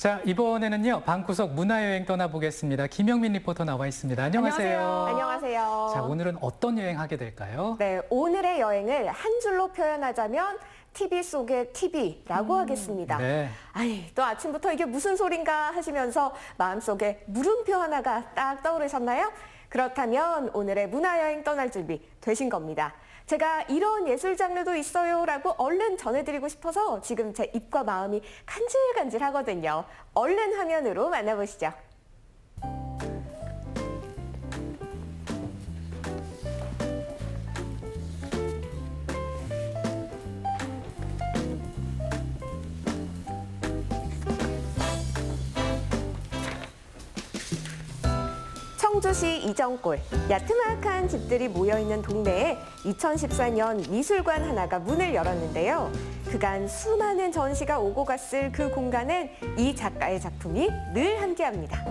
자, 이번에는요, 방구석 문화여행 떠나보겠습니다. 김영민 리포터 나와 있습니다. 안녕하세요. 안녕하세요. 자, 오늘은 어떤 여행 하게 될까요? 네, 오늘의 여행을 한 줄로 표현하자면 TV 속의 TV라고 하겠습니다. 네. 아니, 또 아침부터 이게 무슨 소린가 하시면서 마음속에 물음표 하나가 딱 떠오르셨나요? 그렇다면 오늘의 문화여행 떠날 준비 되신 겁니다. 제가 이런 예술 장르도 있어요라고 얼른 전해드리고 싶어서 지금 제 입과 마음이 간질간질하거든요. 얼른 화면으로 만나보시죠. 청주시 이정골, 야트막한 집들이 모여있는 동네에 2014년 미술관 하나가 문을 열었는데요. 그간 수많은 전시가 오고 갔을 그 공간엔 이 작가의 작품이 늘 함께합니다.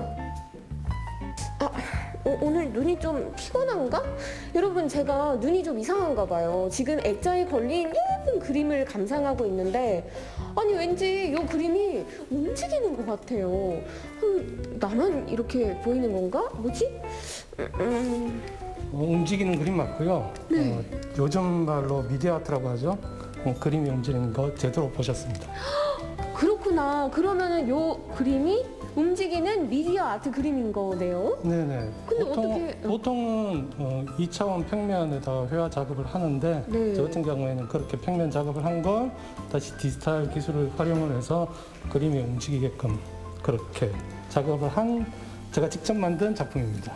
오늘 눈이 좀 피곤한가? 여러분, 제가 눈이 좀 이상한가 봐요. 지금 액자에 걸린 예쁜 그림을 감상하고 있는데 아니 왠지 이 그림이 움직이는 것 같아요. 나만 이렇게 보이는 건가? 뭐지? 움직이는 그림 맞고요. 네. 요즘 말로 미디어 아트라고 하죠. 그림이 움직이는 거 제대로 보셨습니다. 그렇구나. 그러면은 이 그림이 움직이는 미디어 아트 그림인 거네요. 네네. 근데 어떻게- 보통은 2차원 평면에다가 회화 작업을 하는데 네. 저 같은 경우에는 그렇게 평면 작업을 한 걸 다시 디지털 기술을 활용을 해서 그림이 움직이게끔 그렇게 작업을 한 제가 직접 만든 작품입니다.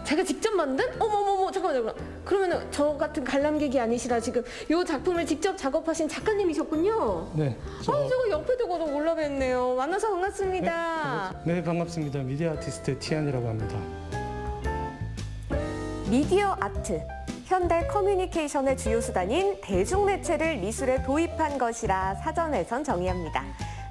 제가 직접 만든? 어머머머, 잠깐만요. 그러면은 저 같은 관람객이 아니시라 지금 이 작품을 직접 작업하신 작가님이셨군요. 네. 저거 옆에 두고도 몰라뵀네요. 만나서 반갑습니다. 네, 반갑습니다. 미디어 아티스트 티안이라고 합니다. 미디어 아트, 현대 커뮤니케이션의 주요 수단인 대중매체를 미술에 도입한 것이라 사전에선 정의합니다.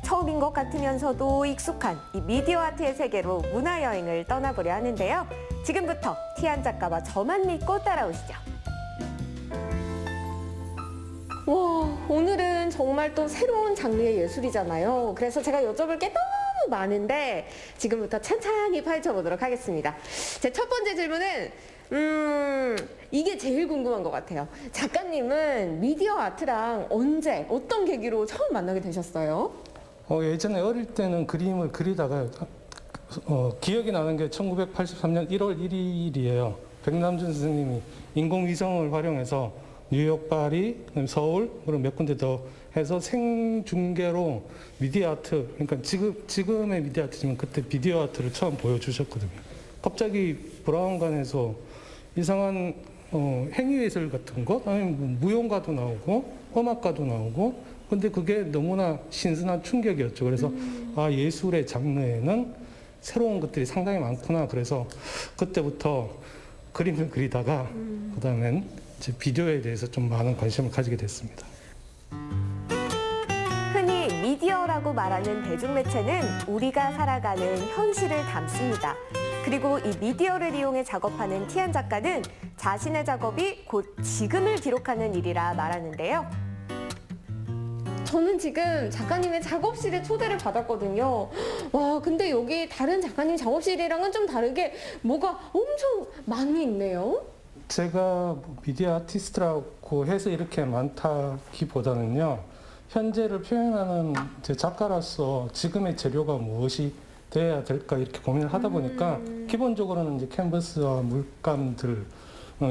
처음인 것 같으면서도 익숙한 이 미디어 아트의 세계로 문화여행을 떠나보려 하는데요. 지금부터 티안 작가와 저만 믿고 따라오시죠. 와, 오늘은 정말 또 새로운 장르의 예술이잖아요. 그래서 제가 여쭤볼 게 너무 많은데 지금부터 찬찬히 파헤쳐보도록 하겠습니다. 제 첫 번째 질문은 이게 제일 궁금한 것 같아요. 작가님은 미디어 아트랑 언제, 어떤 계기로 처음 만나게 되셨어요? 예전에 어릴 때는 그림을 그리다가 기억이 나는 게 1983년 1월 1일이에요. 백남준 선생님이 인공위성을 활용해서 뉴욕, 파리, 서울, 그리고 몇 군데 더 해서 생중계로 미디어 아트, 그러니까 지금의 미디어 아트지만 그때 비디오 아트를 처음 보여주셨거든요. 갑자기 브라운관에서 이상한 행위예술 같은 것, 아니면 뭐 무용가도 나오고 음악가도 나오고, 근데 그게 너무나 신선한 충격이었죠. 그래서 예술의 장르에는 새로운 것들이 상당히 많구나. 그래서 그때부터 그림을 그리다가 그다음엔 이제 비디오에 대해서 좀 많은 관심을 가지게 됐습니다. 흔히 미디어라고 말하는 대중매체는 우리가 살아가는 현실을 담습니다. 그리고 이 미디어를 이용해 작업하는 티안 작가는 자신의 작업이 곧 지금을 기록하는 일이라 말하는데요. 저는 지금 작가님의 작업실에 초대를 받았거든요. 와, 근데 여기 다른 작가님 작업실이랑은 좀 다르게 뭐가 엄청 많이 있네요. 제가 미디어 아티스트라고 해서 이렇게 많다기보다는요, 현재를 표현하는 제 작가로서 지금의 재료가 무엇이 돼야 될까 이렇게 고민을 하다 보니까 기본적으로는 이제 캔버스와 물감들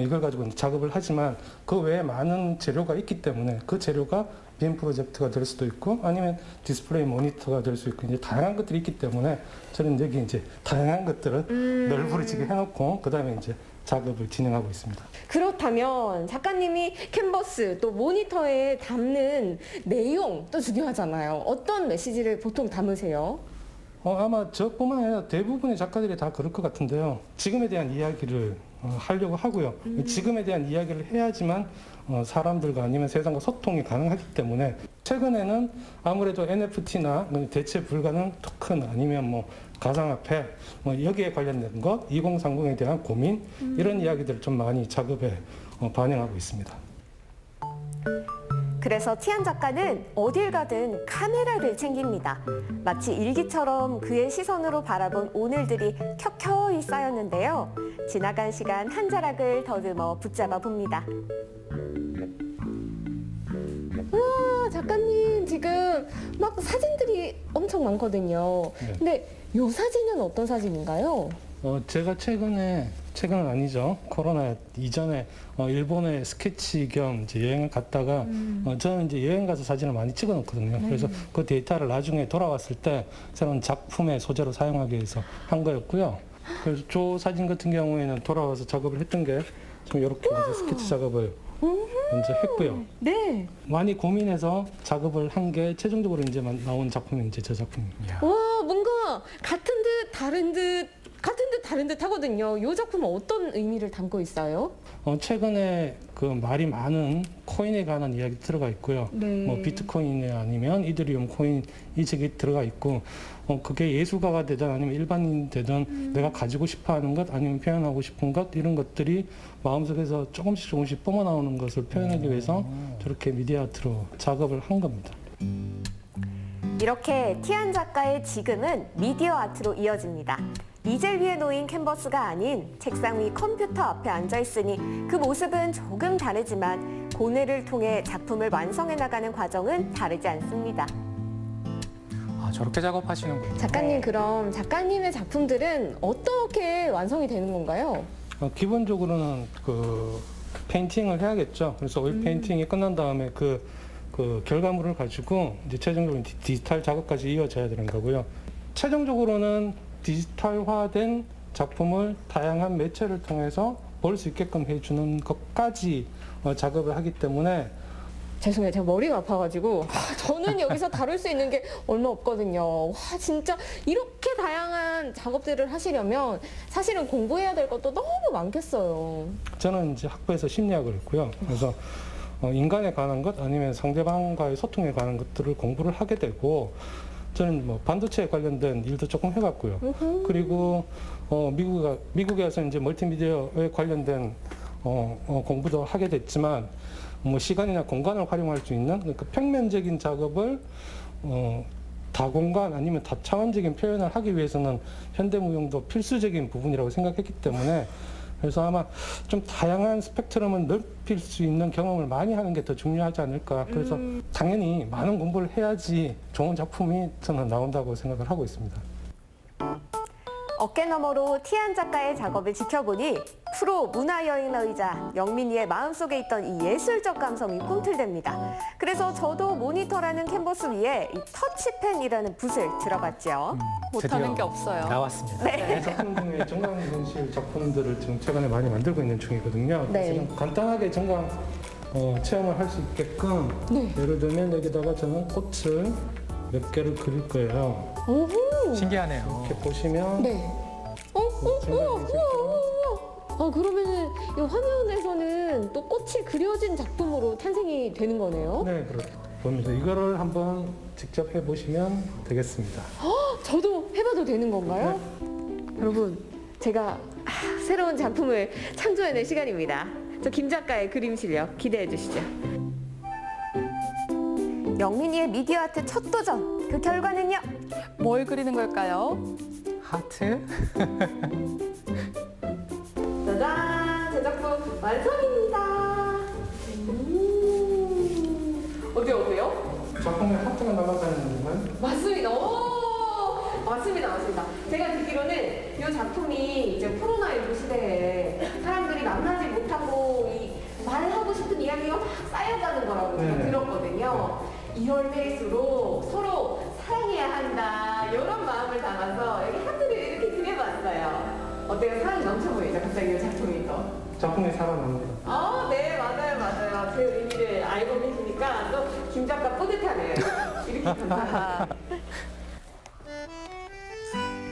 이걸 가지고 작업을 하지만 그 외에 많은 재료가 있기 때문에 그 재료가 빔 프로젝트가 될 수도 있고 아니면 디스플레이 모니터가 될 수 있고 이제 다양한 것들이 있기 때문에 저는 여기 이제 다양한 것들을 널브러지게 해놓고 그 다음에 이제 작업을 진행하고 있습니다. 그렇다면 작가님이 캔버스 또 모니터에 담는 내용도 중요하잖아요. 어떤 메시지를 보통 담으세요? 아마 저뿐만 아니라 대부분의 작가들이 다 그럴 것 같은데요. 지금에 대한 이야기를 하려고 하고요. 지금에 대한 이야기를 해야지만 사람들과 아니면 세상과 소통이 가능하기 때문에 최근에는 아무래도 NFT나 대체 불가능 토큰 아니면 뭐 가상화폐 여기에 관련된 것, 2030에 대한 고민 이런 이야기들을 좀 많이 작업에 반영하고 있습니다. 그래서 티안 작가는 어딜 가든 카메라를 챙깁니다. 마치 일기처럼 그의 시선으로 바라본 오늘들이 켜켜이 쌓였는데요. 지나간 시간 한 자락을 더듬어 붙잡아 봅니다. 우와, 작가님 지금 막 사진들이 엄청 많거든요. 네. 근데 이 사진은 어떤 사진인가요? 제가 최근은 아니죠. 코로나 이전에 일본에 스케치 겸 이제 여행을 갔다가 저는 이제 여행 가서 사진을 많이 찍어 놓거든요. 그래서 그 데이터를 나중에 돌아왔을 때 새로운 작품의 소재로 사용하기 위해서 한 거였고요. 그래서 저 사진 같은 경우에는 돌아와서 작업을 했던 게 좀 이렇게 이제 스케치 작업을 먼저 했고요. 네. 많이 고민해서 작업을 한 게 최종적으로 이제 나온 작품이 이제 저 작품입니다. 와, 뭔가 같은 듯 다른 듯 같은 듯 다른 듯 하거든요. 이 작품은 어떤 의미를 담고 있어요? 최근에 그 말이 많은 코인에 관한 이야기 들어가 있고요. 네. 뭐 비트코인이 아니면 이더리움 코인 이 책이 들어가 있고 그게 예술가가 되든 아니면 일반인 되든 내가 가지고 싶어하는 것 아니면 표현하고 싶은 것 이런 것들이 마음속에서 조금씩 뿜어나오는 것을 표현하기 위해서 저렇게 미디어 아트로 작업을 한 겁니다. 이렇게 티안 작가의 지금은 미디어 아트로 이어집니다. 이젤 위에 놓인 캔버스가 아닌 책상 위 컴퓨터 앞에 앉아 있으니 그 모습은 조금 다르지만 고뇌를 통해 작품을 완성해 나가는 과정은 다르지 않습니다. 아, 저렇게 작업하시는군요. 작가님, 그럼 작가님의 작품들은 어떻게 완성이 되는 건가요? 기본적으로는 그 페인팅을 해야겠죠. 그래서 오일 페인팅이 끝난 다음에 그 결과물을 가지고 이제 최종적으로 디지털 작업까지 이어져야 되는 거고요. 최종적으로는 디지털화된 작품을 다양한 매체를 통해서 볼 수 있게끔 해주는 것까지 작업을 하기 때문에 죄송해요. 제가 머리가 아파가지고 저는 여기서 다룰 수 있는 게 얼마 없거든요. 와, 진짜 이렇게 다양한 작업들을 하시려면 사실은 공부해야 될 것도 너무 많겠어요. 저는 이제 학부에서 심리학을 했고요. 그래서 인간에 관한 것 아니면 상대방과의 소통에 관한 것들을 공부를 하게 되고 저는 뭐 반도체에 관련된 일도 조금 해봤고요. 그리고 미국에 서 이제 멀티미디어에 관련된 공부도 하게 됐지만 뭐 시간이나 공간을 활용할 수 있는 그러니까 평면적인 작업을 다공간 아니면 다차원적인 표현을 하기 위해서는 현대무용도 필수적인 부분이라고 생각했기 때문에 그래서 아마 좀 다양한 스펙트럼을 넓힐 수 있는 경험을 많이 하는 게 더 중요하지 않을까. 그래서 당연히 많은 공부를 해야지 좋은 작품이 저는 나온다고 생각을 하고 있습니다. 어깨너머로 티안 작가의 작업을 지켜보니 프로 문화여행러이자 영민이의 마음속에 있던 이 예술적 감성이 꿈틀댑니다. 그래서 저도 모니터라는 캔버스 위에 이 터치펜이라는 붓을 들어봤죠. 드디어 못하는 게 없어요. 나왔습니다. 이 작품 중에 정강현실 작품들을 지금 최근에 많이 만들고 있는 중이거든요. 네. 그래서 간단하게 정강 체험을 할 수 있게끔 네. 예를 들면 여기다가 저는 꽃을 몇 개를 그릴 거예요. 오호. 신기하네요. 이렇게 보시면 네. 정강현실 그러면은 이 화면에서는 또 꽃이 그려진 작품으로 탄생이 되는 거네요. 네, 그렇게 봅니다. 이거를 한번 직접 해보시면 되겠습니다. 저도 해봐도 되는 건가요? 여러분, 제가 새로운 작품을 창조해낼 시간입니다. 저 김 작가의 그림 실력 기대해 주시죠. 영민이의 미디어 아트 첫 도전. 그 결과는요? 뭘 그리는 걸까요? 하트? 짜잔! 제 작품 완성입니다. 어때요? 작품에 하트가 날아다니는 건가요? 맞습니다. 오! 맞습니다. 제가 듣기로는 이 작품이 이제 코로나19 시대에 사람들이 만나지 못하고 말하고 싶은 이야기가 막 쌓여가는 거라고 제가 네. 들었거든요. 이럴 때일수록 서로 사랑해야 한다 이런 마음을 담아서 여기 하트를 이렇게 그려봤어요. 어때요? 사랑이 넘쳐 보이죠? 갑자기 이 작품이 또. 작품이 살아납니다. 네, 맞아요. 제 의미를 알고 계시니까 또 김 작가 뿌듯하네요. 이렇게 감사합니다.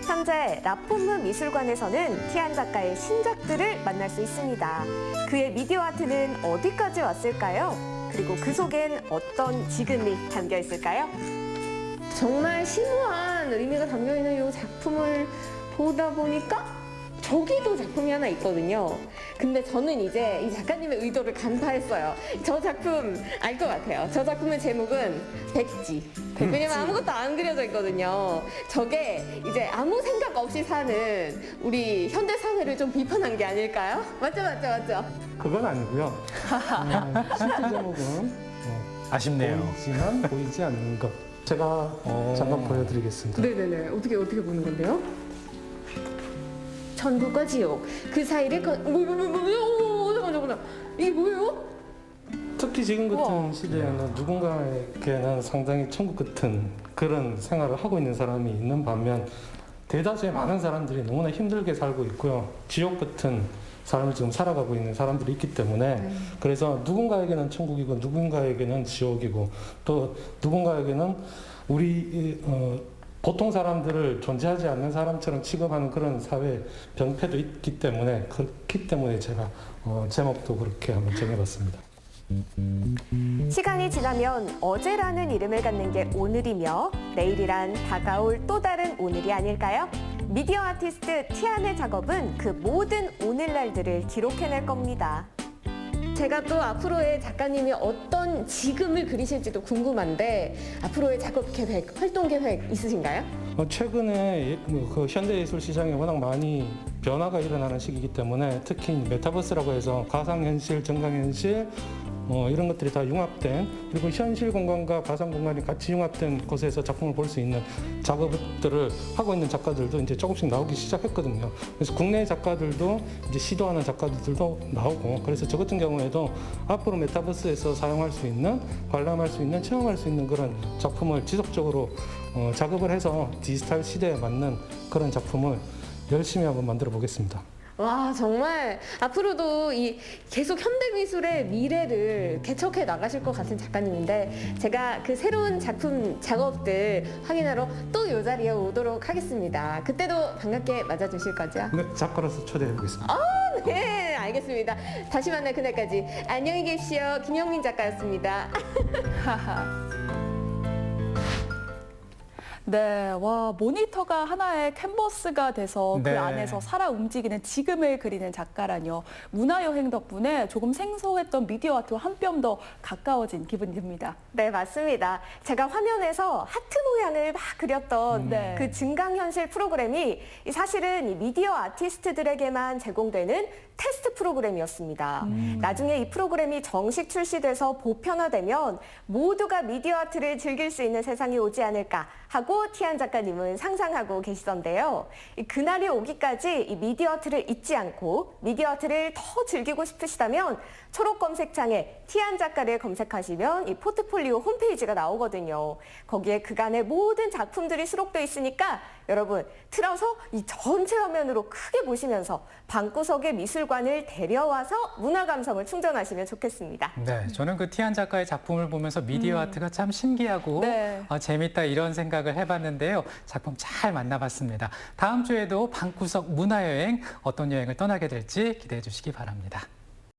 현재 라폼무 미술관에서는 티안 작가의 신작들을 만날 수 있습니다. 그의 미디어 아트는 어디까지 왔을까요? 그리고 그 속엔 어떤 지금이 담겨 있을까요? 정말 심오한 의미가 담겨있는 이 작품을 보다 보니까 저기도 작품이 하나 있거든요. 근데 저는 이제 이 작가님의 의도를 간파했어요. 저 작품 알 것 같아요. 저 작품의 제목은 백지. 왜냐면 아무것도 안 그려져 있거든요. 저게 이제 아무 생각 없이 사는 우리 현대 사회를 좀 비판한 게 아닐까요? 맞죠? 그건 아니고요. 실제 제목은 아쉽네요. 보이지만 보이지 않는 것. 제가 잠깐 보여드리겠습니다. 네네네. 어떻게 보는 건데요? 천국과 지옥 그 사이를 잠깐만 이게 뭐예요? 특히 지금 같은 시대에는 누군가에게는 상당히 천국 같은 그런 생활을 하고 있는 사람이 있는 반면 대다수의 많은 사람들이 너무나 힘들게 살고 있고요. 지옥 같은 삶을 지금 살아가고 있는 사람들이 있기 때문에 그래서 누군가에게는 천국이고 누군가에게는 지옥이고 또 누군가에게는 우리 보통 사람들을 존재하지 않는 사람처럼 취급하는 그런 사회 병폐도 있기 때문에 그렇기 때문에 제가 제목도 그렇게 한번 정해봤습니다. 시간이 지나면 어제라는 이름을 갖는 게 오늘이며 내일이란 다가올 또 다른 오늘이 아닐까요? 미디어 아티스트 티안의 작업은 그 모든 오늘날들을 기록해낼 겁니다. 제가 또 앞으로의 작가님이 어떤 지금을 그리실지도 궁금한데 앞으로의 작업 계획, 활동 계획 있으신가요? 최근에 그 현대예술 시장에 워낙 많이 변화가 일어나는 시기이기 때문에 특히 메타버스라고 해서 가상현실, 증강현실 이런 것들이 다 융합된 그리고 현실 공간과 가상 공간이 같이 융합된 곳에서 작품을 볼 수 있는 작업들을 하고 있는 작가들도 이제 조금씩 나오기 시작했거든요. 그래서 국내 작가들도 이제 시도하는 작가들도 나오고 그래서 저 같은 경우에도 앞으로 메타버스에서 사용할 수 있는 관람할 수 있는 체험할 수 있는 그런 작품을 지속적으로 작업을 해서 디지털 시대에 맞는 그런 작품을 열심히 한번 만들어 보겠습니다. 와 정말 앞으로도 이 계속 현대미술의 미래를 개척해 나가실 것 같은 작가님인데 제가 그 새로운 작품 작업들 확인하러 또 이 자리에 오도록 하겠습니다. 그때도 반갑게 맞아주실 거죠? 네, 작가로서 초대해 보겠습니다. 네 알겠습니다. 다시 만날 그날까지 안녕히 계시오. 김영민 작가였습니다. 네, 와, 모니터가 하나의 캔버스가 돼서 그 네. 안에서 살아 움직이는 지금을 그리는 작가라뇨. 문화여행 덕분에 조금 생소했던 미디어 아트와 한 뼘 더 가까워진 기분이 듭니다. 네, 맞습니다. 제가 화면에서 하트 모양을 막 그렸던 네. 그 증강현실 프로그램이 사실은 이 미디어 아티스트들에게만 제공되는 테스트 프로그램이었습니다. 나중에 이 프로그램이 정식 출시돼서 보편화되면 모두가 미디어 아트를 즐길 수 있는 세상이 오지 않을까 하고 티안 작가님은 상상하고 계시던데요. 그날이 오기까지 이 미디어 아트를 잊지 않고 미디어 아트를 더 즐기고 싶으시다면 초록 검색창에 티안 작가를 검색하시면 이 포트폴리오 홈페이지가 나오거든요. 거기에 그간의 모든 작품들이 수록되어 있으니까 여러분 틀어서 이 전체 화면으로 크게 보시면서 방구석의 미술관을 데려와서 문화 감성을 충전하시면 좋겠습니다. 네, 저는 그 티안 작가의 작품을 보면서 미디어 아트가 참 신기하고 네. 재밌다 이런 생각을 해봤는데요. 작품 잘 만나봤습니다. 다음 주에도 방구석 문화여행 어떤 여행을 떠나게 될지 기대해 주시기 바랍니다.